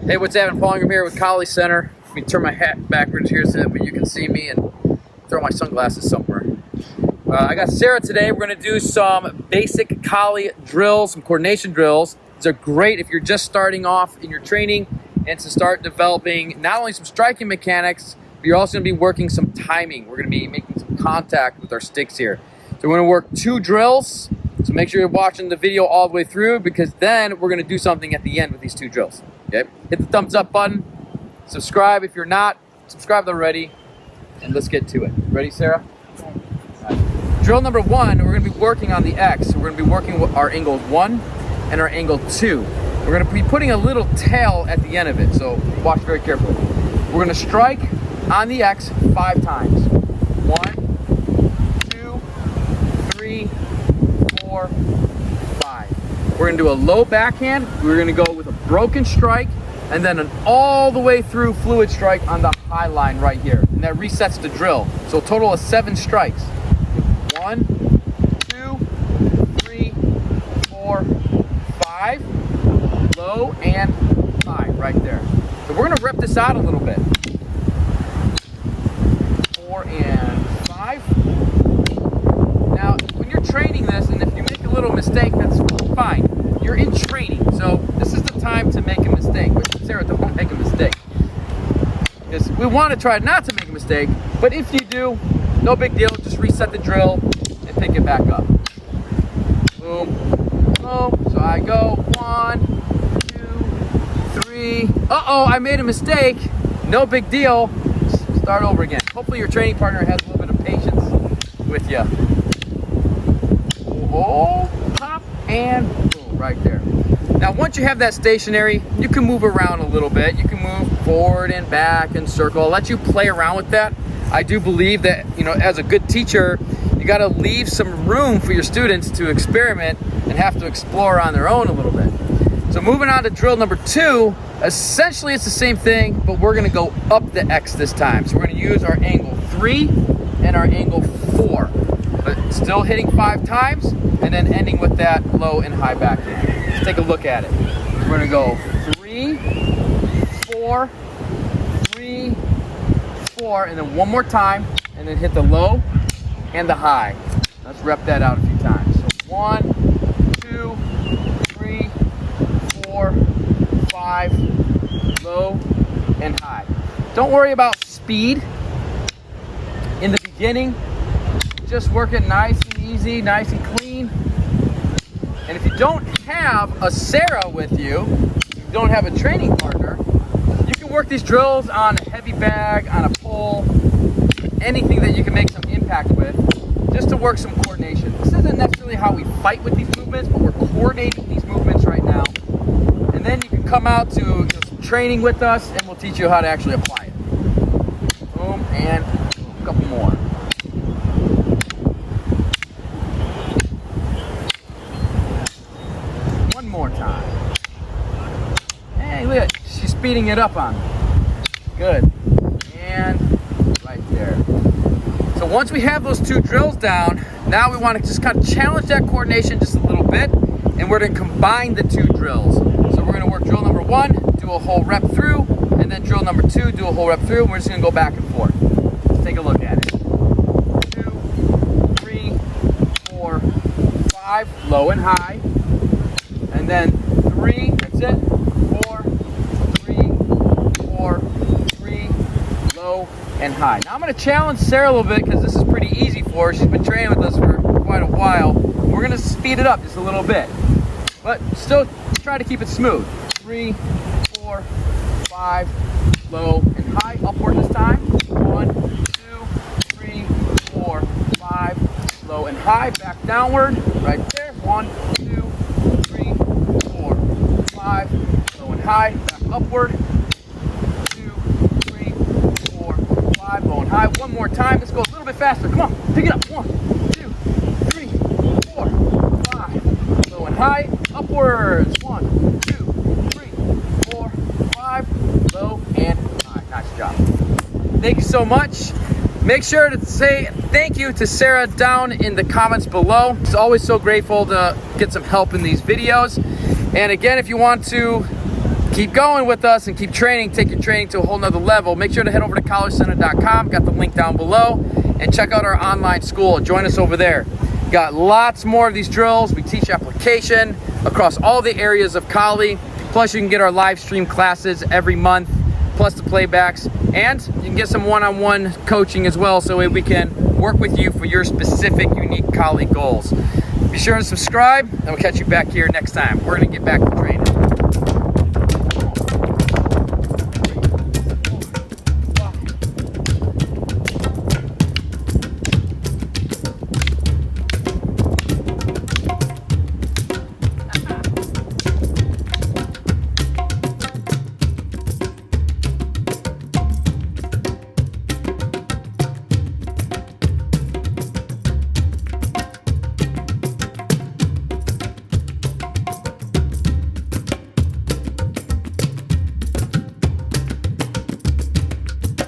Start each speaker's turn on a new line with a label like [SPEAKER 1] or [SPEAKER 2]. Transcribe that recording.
[SPEAKER 1] Hey, what's happening? Paul Ingram here with Kali Center. Let me turn my hat backwards here so that you can see me and throw my sunglasses somewhere. I got Sarah today. We're going to do some basic Kali drills, some coordination drills. These are great if you're just starting off in your training and to start developing not only some striking mechanics, but you're also going to be working some timing. We're going to be making some contact with our sticks here. So we're going to work 2 drills. So make sure you're watching the video all the way through, because then we're going to do something at the end with these 2 drills. Okay? Hit the thumbs up button. Subscribe if you're not subscribed already. And let's get to it. Ready, Sarah? Right. Drill number 1, we're going to be working on the X. We're going to be working with our angle 1 and our angle 2. We're going to be putting a little tail at the end of it, so watch very carefully. We're going to strike on the X 5 times. 1, 2, 3, 4, 5. We're going to do a low backhand. We're going to go with a broken strike and then an all the way through fluid strike on the high line right here. And that resets the drill. So a total of 7 strikes. 1, 2, 3, 4, 5. Low and high right there. So we're going to rep this out a little bit. 4 and 5. Now, when you're training this, and if you make a little mistake, that's fine. You're in training, so this is the time to make a mistake. But Sarah, don't make a mistake. Because we want to try not to make a mistake, but if you do, no big deal. Just reset the drill and pick it back up. Boom. Boom. So I go 1, 2, 3. Uh-oh, I made a mistake. No big deal. Start over again. Hopefully your training partner has a little bit of patience with you. Oh, pop, and boom, right there. Now, once you have that stationary, you can move around a little bit. You can move forward and back and circle. I'll let you play around with that. I do believe that, as a good teacher, you got to leave some room for your students to experiment and have to explore on their own a little bit. So moving on to drill number 2, essentially it's the same thing, but we're going to go up the X this time. So we're going to use our angle 3 and our angle 4, but still hitting 5 times and then ending with that low and high backhand. Let's take a look at it. We're going to go 3, 4, 3, 4, and then one more time, and then hit the low and the high. Let's rep that out a few times. So 1, 2, 3, 4, 5, low and high. Don't worry about speed in the beginning. Just work it nice and easy, nice and clean. And if you don't have a Sarah with you, you don't have a training partner, you can work these drills on a heavy bag, on a pole, anything that you can make some impact with, just to work some coordination. This isn't necessarily how we fight with these movements, but we're coordinating these movements right now. And then you can come out to some training with us, and we'll teach you how to actually apply it. Boom, and a couple more. One more time. Hey, look at it. She's speeding it up on me. Good. And right there. So once we have those 2 drills down, now we want to just kind of challenge that coordination just a little bit, and we're going to combine the 2 drills. So we're going to work drill number 1, do a whole rep through, and then drill number 2, do a whole rep through, and we're just going to go back and forth. Let's take a look at it. 2, 3, 4, 5, low and high, and then 3, that's it, 4, 3, 4, 3, low and high. Now I'm going to challenge Sarah a little bit, because this is pretty easy for her. She's been training with us for quite a while. We're going to speed it up just a little bit, but still try to keep it smooth. 3, 4, 5, low and high, upward this time. 1, 2, 3, 4, 5, low and high, back downward, right there. 1, 2, 3, 4, 5, low and high, back upward. 2, 3, 4, 5, low and high. One more time. Let's go a little bit faster. Come on, pick it up. 1, 2, 3, 4, 5, low and high, upwards. 1, 2, 3, 4, 5, low and high. Nice job. Thank you so much. Make sure to say thank you to Sarah down in the comments below. It's always so grateful to get some help in these videos. And again, if you want to keep going with us and keep training. Take your training to a whole nother level. Make sure to head over to collegecenter.com. Got the link down below. And check out our online school. Join us over there. Got lots more of these drills. We teach application across all the areas of Kali. Plus, you can get our live stream classes every month, plus the playbacks. And you can get some one-on-one coaching as well, so we can work with you for your specific, unique Kali goals. Be sure to subscribe, and we'll catch you back here next time. We're going to get back to training.